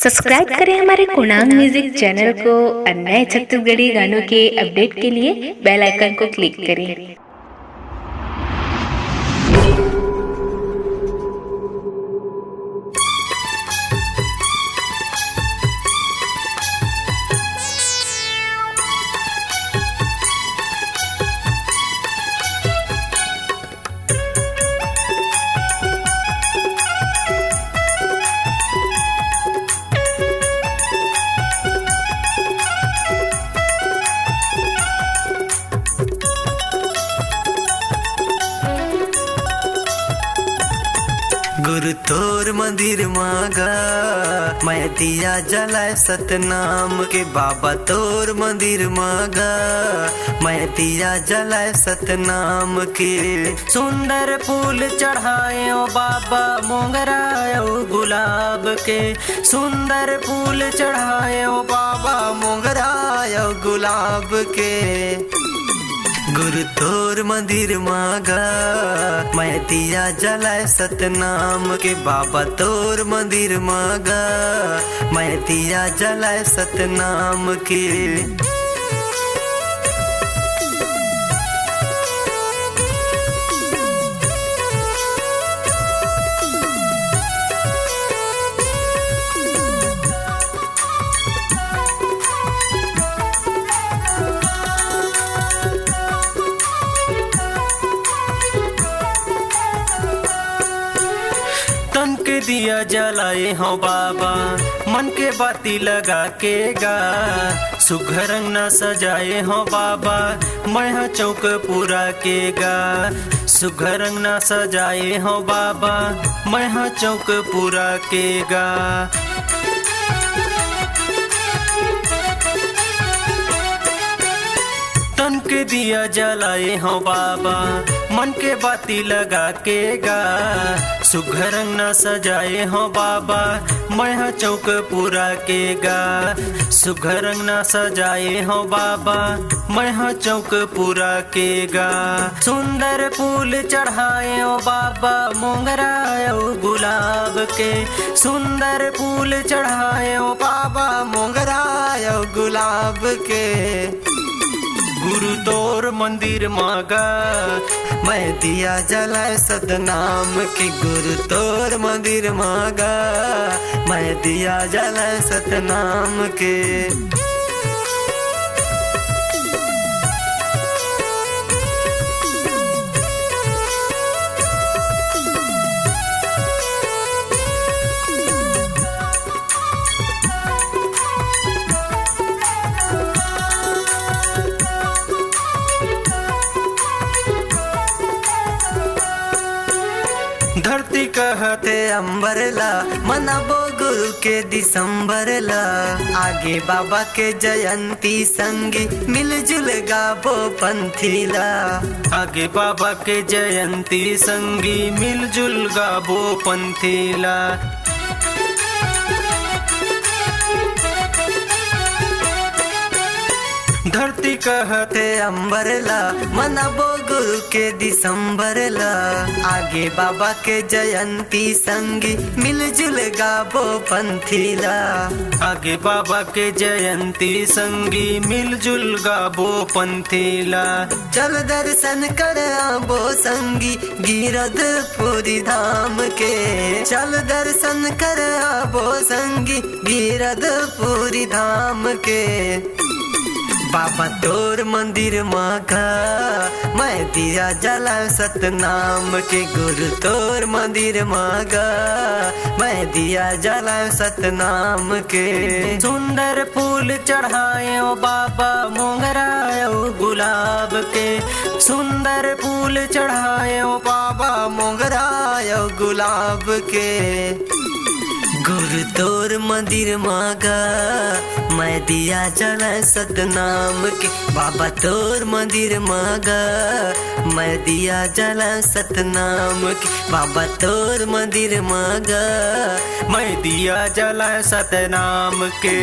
Subscribe करें हमारे कुणांग music channel को और नए छत्तीसगढ़ी गानों के अपडेट के लिए बेल आइकन को क्लिक करें। गुरु तोर मंदिर मागा मैं दिया जलाए सतनाम के। बाबा तोर मंदिर मागा मैं दिया जलाए सतनाम के। सुंदर फूल चढ़ाए ओ बाबा मोगरा ओ गुलाब के। सुंदर फूल चढ़ाए ओ बाबा मोगरा ओ गुलाब के। गुरु तोर मंदिर मागा मैं दिया जलाए सतनाम के। बाबा तोर मंदिर मागा मैं दिया जलाए सतनाम के। तन के दिया जलाए हो बाबा मन के बाती लगा के गा। सुघर रंग न सजाए हो बाबा मैं चौक पूरा के गा। सुघर रंग न सजाए हो बाबा मैं चौक पूरा के गा। तन के दिया जलाए हो बाबा मन के बाती लगा के गा। सुघर रंग न सजाए हो बाबा मैं चौक पूरा के गा। सुघर रंग न सजाए हो बाबा मैं चौक पूरा के गा। सुंदर फूल चढ़ाए ओ बाबा मोगरा ओ गुलाब के। सुंदर फूल चढ़ाए ओ बाबा मोगरा ओ गुलाब के। गुरु तोर मंदिर मागा मैं दिया जलाए सतनाम के। गुरु तोर मंदिर मागा मैं दिया जलाए सतनाम के। धरती कहते अंबरला मनाबो गुरु के दिसंबरला। आगे बाबा के जयंती संगी मिलजुल गाबो पंथीला। आगे बाबा के जयंती संगी मिलजुल गाबो पंथीला। धरती कहते अंबरला मनाबो गुरु के दिसंबरला। आगे बाबा के जयंती संगी मिलजुल गाबो पंथीला। आगे बाबा के जयंती संगी मिलजुल गाबो पंथीला। चल दर्शन कर आबो संगी गिरधपुरी धाम के। चल दर्शन कर आबो संगी गिरधपुरी धाम के। बाबा तोर मंदिर मागा मैं दिया जलाए सतनाम के। गुरु तोर मंदिर मागा मैं दिया जलाए सतनाम के। सुंदर फूल चढ़ाए ओ बाबा मोगरा ओ गुलाब के। सुंदर फूल चढ़ाए ओ बाबा मोगरा ओ गुलाब के। गुरु तोर मंदिर मागा मैं दिया जलाए सतनाम के। बाबा तोर मंदिर मागा मैं दिया जलाए सतनाम के। बाबा तोर मंदिर मागा मैं दिया जलाए सतनाम के।